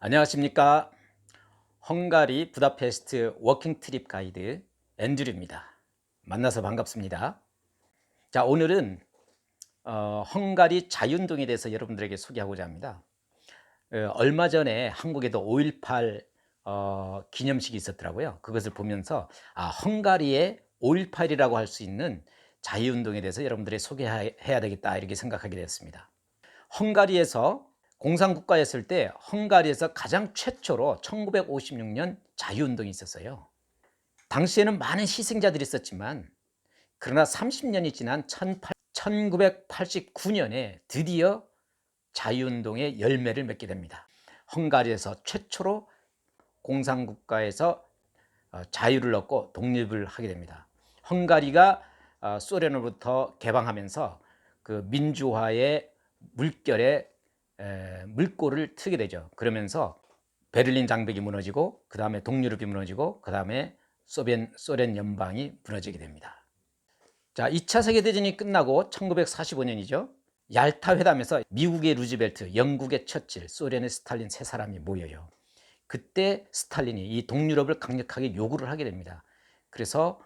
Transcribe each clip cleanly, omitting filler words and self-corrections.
안녕하십니까. 헝가리 부다페스트 워킹 트립 가이드 앤드류입니다. 만나서 반갑습니다. 자, 오늘은 헝가리 자유운동에 대해서 여러분들에게 소개하고자 합니다. 얼마 전에 한국에도 5.18 기념식이 있었더라고요. 그것을 보면서 헝가리의 5.18이라고 할 수 있는 자유운동에 대해서 여러분들에게 소개해야 되겠다, 이렇게 생각하게 되었습니다. 헝가리에서 공산국가였을 때 헝가리에서 가장 최초로 1956년 자유운동이 있었어요. 당시에는 많은 희생자들이 있었지만, 그러나 30년이 지난 1989년에 드디어 자유운동의 열매를 맺게 됩니다. 헝가리에서 최초로 공산국가에서 자유를 얻고 독립을 하게 됩니다. 헝가리가 소련으로부터 개방하면서 그 민주화의 물결에 물꼬를 트게 되죠. 그러면서 베를린 장벽이 무너지고, 그 다음에 동유럽이 무너지고, 그 다음에 소련 연방이 무너지게 됩니다. 자, 2차 세계대전이 끝나고 1945년이죠. 얄타 회담에서 미국의 루즈벨트, 영국의 처칠, 소련의 스탈린 세 사람이 모여요. 그때 스탈린이 이 동유럽을 강력하게 요구를 하게 됩니다. 그래서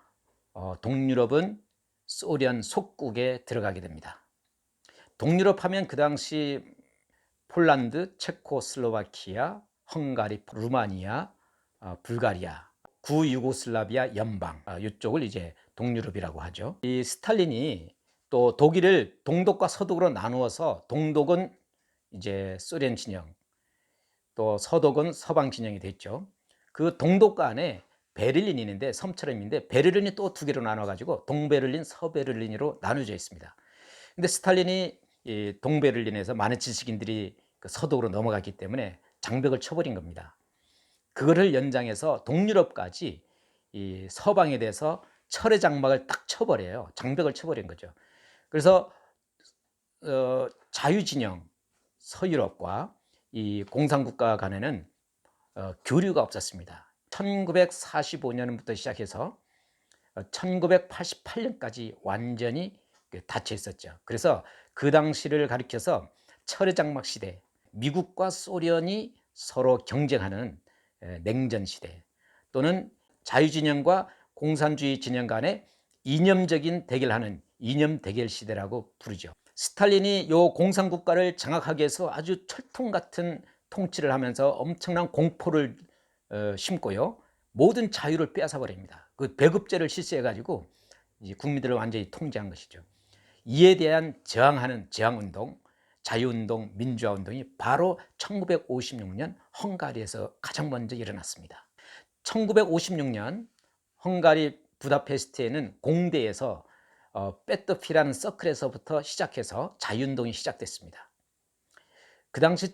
동유럽은 소련 속국에 들어가게 됩니다. 동유럽 하면 그 당시 폴란드, 체코슬로바키아, 헝가리, 루마니아, 불가리아, 구유고슬라비아 연방, 이쪽을 이제 동유럽이라고 하죠. 이 스탈린이 또 독일을 동독과 서독으로 나누어서 동독은 이제 소련 진영, 또 서독은 서방 진영이 됐죠. 그 동독 안에 베를린이 있는데, 섬처럼 있는데, 베를린이 또 두 개로 나눠가지고 동베를린, 서베를린으로 나눠져 있습니다. 근데 스탈린이 이 동베를린에서 많은 지식인들이 그 서독으로 넘어갔기 때문에 장벽을 쳐버린 겁니다. 그거를 연장해서 동유럽까지 이 서방에 대해서 철의 장막을 딱 쳐버려요. 장벽을 쳐버린 거죠. 그래서 자유진영 서유럽과 이 공산국가 간에는 교류가 없었습니다. 1945년부터 시작해서 1988년까지 완전히 닫혀 있었죠. 그래서 그 당시를 가리켜서 철의 장막 시대, 미국과 소련이 서로 경쟁하는 냉전 시대, 또는 자유진영과 공산주의 진영 간의 이념적인 대결하는 이념 대결 시대라고 부르죠. 스탈린이 요 공산국가를 장악하기 위해서 아주 철통 같은 통치를 하면서 엄청난 공포를 심고요, 모든 자유를 빼앗아 버립니다. 그 배급제를 실시해가지고 이제 국민들을 완전히 통제한 것이죠. 이에 대한 저항하는 저항운동, 자유운동, 민주화운동이 바로 1956년 헝가리에서 가장 먼저 일어났습니다. 1956년 헝가리 부다페스트에는 공대에서 빼떠피라는 서클에서부터 시작해서 자유운동이 시작됐습니다. 그 당시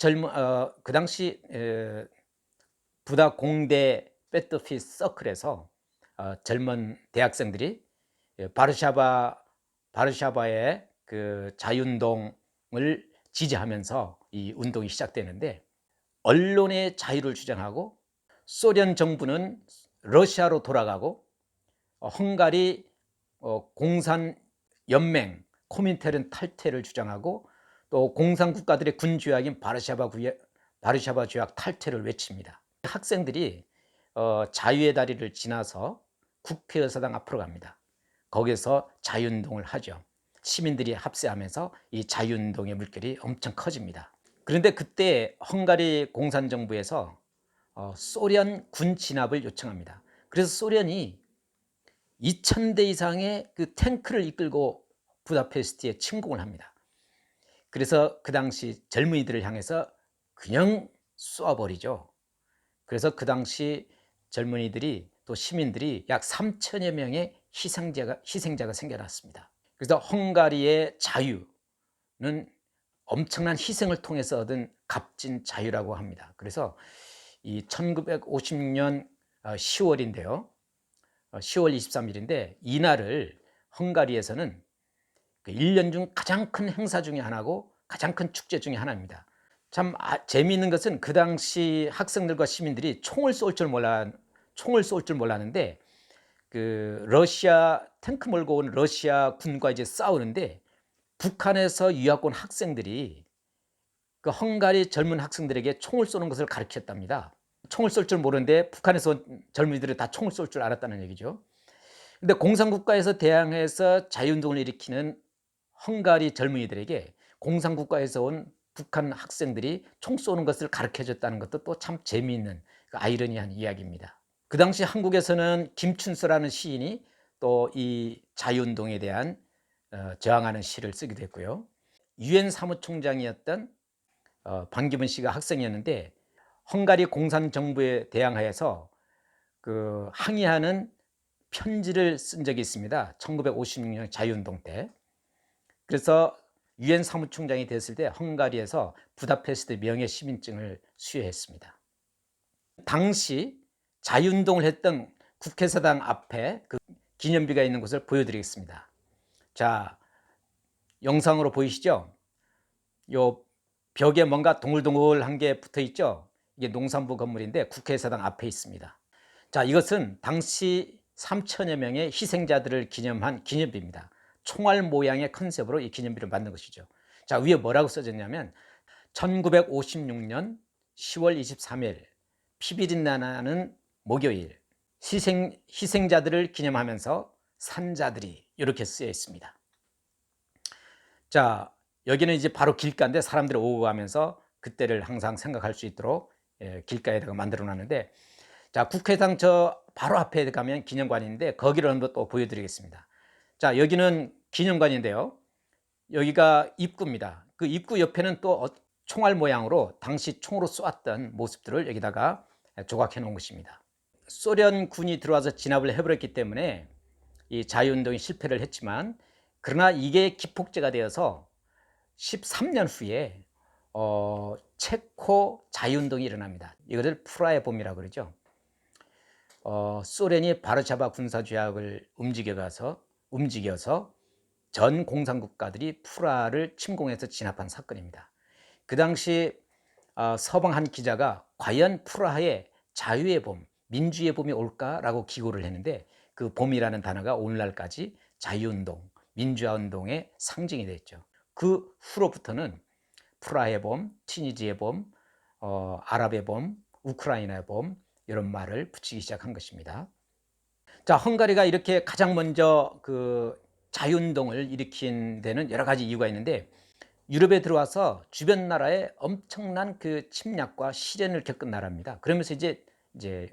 부다 공대 빼떠피 서클에서 젊은 대학생들이 바르샤바의 그 자유운동을 지지하면서 이 운동이 시작되는데, 언론의 자유를 주장하고, 소련 정부는 러시아로 돌아가고, 헝가리 공산연맹 코민테른 탈퇴를 주장하고, 또 공산국가들의 군조약인 바르샤바 조약 탈퇴를 외칩니다. 학생들이 자유의 다리를 지나서 국회의사당 앞으로 갑니다. 거기서 자유운동을 하죠. 시민들이 합세하면서 이 자유운동의 물결이 엄청 커집니다. 그런데 그때 헝가리 공산정부에서 소련 군 진압을 요청합니다. 그래서 소련이 2,000대 이상의 그 탱크를 이끌고 부다페스트에 침공을 합니다. 그래서 그 당시 젊은이들을 향해서 그냥 쏘아버리죠. 그래서 그 당시 젊은이들이, 또 시민들이 약 3천여 명의 희생자가 생겨났습니다. 그래서 헝가리의 자유는 엄청난 희생을 통해서 얻은 값진 자유라고 합니다. 그래서 이 1956년 10월인데요. 10월 23일인데, 이날을 헝가리에서는 1년 중 가장 큰 행사 중에 하나고 가장 큰 축제 중에 하나입니다. 참 재미있는 것은 그 당시 학생들과 시민들이 총을 쏠 줄 몰랐는데, 그 러시아 탱크 몰고 온 러시아 군과 이제 싸우는데, 북한에서 유학 온 학생들이 그 헝가리 젊은 학생들에게 총을 쏘는 것을 가르쳤답니다. 총을 쏠 줄 모르는데 북한에서 온 젊은이들이 다 총을 쏠 줄 알았다는 얘기죠. 근데 공산국가에서 대항해서 자유운동을 일으키는 헝가리 젊은이들에게 공산국가에서 온 북한 학생들이 총 쏘는 것을 가르쳐줬다는 것도 또 참 재미있는 그 아이러니한 이야기입니다. 그 당시 한국에서는 김춘수라는 시인이 또 이 자유운동에 대한 저항하는 시를 쓰기도 했고요. 유엔 사무총장이었던 반기문 씨가 학생이었는데 헝가리 공산정부에 대항하여서 그 항의하는 편지를 쓴 적이 있습니다. 1956년 자유운동 때. 그래서 유엔 사무총장이 됐을 때 헝가리에서 부다페스트 명예 시민증을 수여했습니다. 당시 자유운동을 했던 국회의사당 앞에 그 기념비가 있는 곳을 보여드리겠습니다. 자, 영상으로 보이시죠? 요 벽에 뭔가 동글동글한 게 붙어 있죠? 이게 농산부 건물인데 국회의사당 앞에 있습니다. 자, 이것은 당시 3천여 명의 희생자들을 기념한 기념비입니다. 총알 모양의 컨셉으로 이 기념비를 만든 것이죠. 자, 위에 뭐라고 써졌냐면 1956년 10월 23일 피비린 나는 목요일 희생자들을 기념하면서 산자들이 이렇게 쓰여 있습니다. 자, 여기는 이제 바로 길가인데 사람들이 오고 가면서 그때를 항상 생각할 수 있도록 길가에다가 만들어 놨는데, 자, 국회의사당 저 바로 앞에 가면 기념관인데 거기를 한번 또 보여드리겠습니다. 자, 여기는 기념관인데요. 여기가 입구입니다. 그 입구 옆에는 또 총알 모양으로 당시 총으로 쏘았던 모습들을 여기다가 조각해 놓은 것입니다. 소련군이 들어와서 진압을 해버렸기 때문에 이 자유운동이 실패를 했지만, 그러나 이게 기폭제가 되어서 13년 후에 체코 자유운동이 일어납니다. 이것을 프라하의 봄이라고 그러죠. 소련이 바르샤바 군사조약을 움직여서 전 공산국가들이 프라하를 침공해서 진압한 사건입니다. 그 당시 서방 한 기자가 과연 프라하에 자유의 봄, 민주의 봄이 올까라고 기고를 했는데, 그 봄이라는 단어가 오늘날까지 자유운동, 민주화운동의 상징이 됐죠. 그 후로부터는 프라하의 봄, 튀니지의 봄, 아랍의 봄, 우크라이나의 봄, 이런 말을 붙이기 시작한 것입니다. 자, 헝가리가 이렇게 가장 먼저 그 자유운동을 일으킨 데는 여러 가지 이유가 있는데, 유럽에 들어와서 주변 나라에 엄청난 그 침략과 시련을 겪은 나라입니다. 그러면서 이제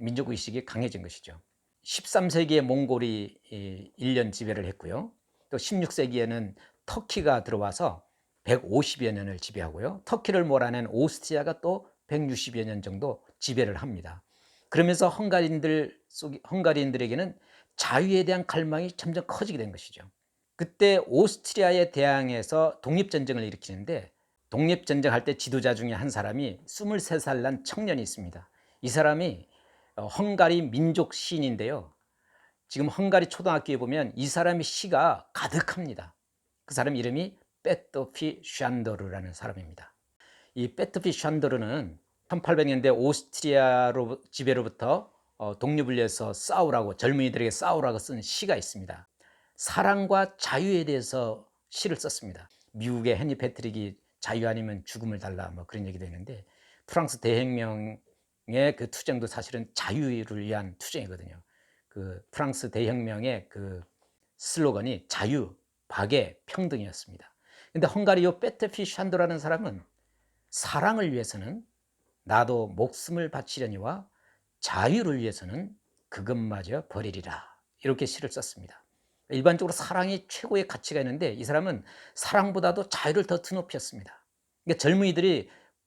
민족의식이 강해진 것이죠. 13세기에 몽골이 1년 지배를 했고요. 또 16세기에는 터키가 들어와서 150여 년을 지배하고요. 터키를 몰아낸 오스트리아가 또 160여 년 정도 지배를 합니다. 그러면서 헝가리인들에게는 자유에 대한 갈망이 점점 커지게 된 것이죠. 그때 오스트리아에 대항해서 독립전쟁을 일으키는데, 독립전쟁 할 때 지도자 중에 한 사람이 23살 난 청년이 있습니다. 이 사람이 헝가리 민족 시인인데요. 지금 헝가리 초등학교에 보면 이 사람의 시가 가득합니다. 그 사람 이름이 빼토피 샨도르라는 사람입니다. 이 빼토피 샨도르는 1800년대 오스트리아 지배로부터 독립을 위해서 싸우라고, 젊은이들에게 싸우라고 쓴 시가 있습니다. 사랑과 자유에 대해서 시를 썼습니다. 미국의 헨리 패트릭이 자유 아니면 죽음을 달라 뭐 그런 얘기도 했는데, 프랑스 대혁명의 그 투쟁도 사실은 자유를 위한 투쟁이거든요. 그 프랑스 대혁명의 그 슬로건이 자유, 박애, 평등이었습니다. 근데 헝가리 요 빼테피 샨도라는 사람은 사랑을 위해서는 나도 목숨을 바치려니와 자유를 위해서는 그것마저 버리리라, 이렇게 시를 썼습니다. 일반적으로 사랑이 최고의 가치가 있는데 이 사람은 사랑보다도 자유를 더 드높였습니다. 그러니까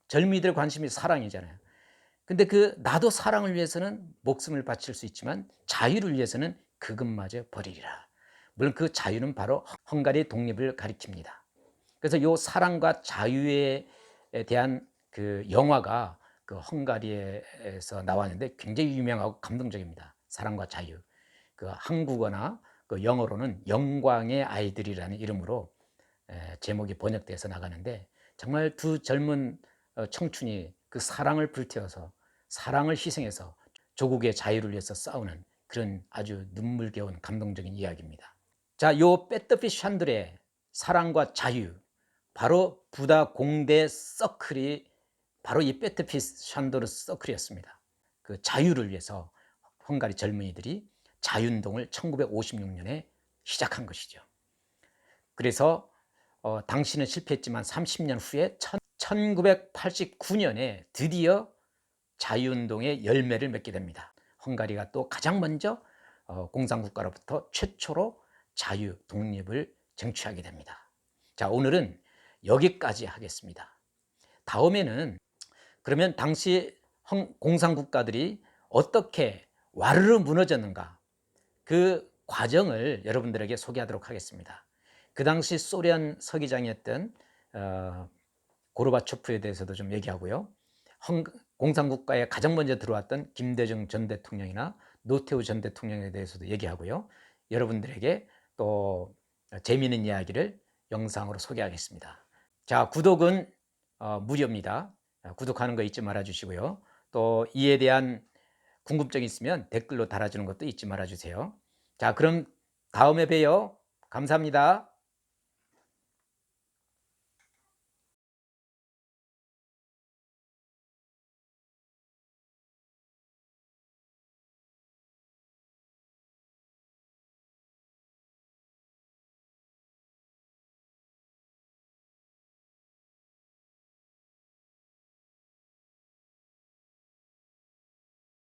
젊은이들의 관심이 사랑이잖아요. 근데 그 나도 사랑을 위해서는 목숨을 바칠 수 있지만 자유를 위해서는 그것마저 버리리라. 물론 그 자유는 바로 헝가리의 독립을 가리킵니다. 그래서 이 사랑과 자유에 대한 그 영화가 그 헝가리에서 나왔는데 굉장히 유명하고 감동적입니다. 사랑과 자유. 그 한국어나 그 영어로는 영광의 아이들이라는 이름으로 제목이 번역돼서 나가는데, 정말 두 젊은 청춘이 그 사랑을 불태워서, 사랑을 희생해서 조국의 자유를 위해서 싸우는 그런 아주 눈물겨운 감동적인 이야기입니다. 자, 요 빼뜨피 샨들의 사랑과 자유, 바로 부다 공대 서클이 바로 이 베트피스 샨도르 서클이었습니다. 그 자유를 위해서 헝가리 젊은이들이 자유운동을 1956년에 시작한 것이죠. 그래서 당시는 실패했지만 30년 후에 1989년에 드디어 자유운동의 열매를 맺게 됩니다. 헝가리가 또 가장 먼저 공산국가로부터 최초로 자유, 독립을 쟁취하게 됩니다. 자, 오늘은 여기까지 하겠습니다. 다음에는 그러면 당시 공산국가들이 어떻게 와르르 무너졌는가, 그 과정을 여러분들에게 소개하도록 하겠습니다. 그 당시 소련 서기장이었던 고르바초프에 대해서도 좀 얘기하고요. 공산국가에 가장 먼저 들어왔던 김대중 전 대통령이나 노태우 전 대통령에 대해서도 얘기하고요. 여러분들에게 또 재미있는 이야기를 영상으로 소개하겠습니다. 자, 구독은 무료입니다. 구독하는 거 잊지 말아 주시고요. 또 이에 대한 궁금증이 있으면 댓글로 달아주는 것도 잊지 말아 주세요. 자, 그럼 다음에 봬요. 감사합니다.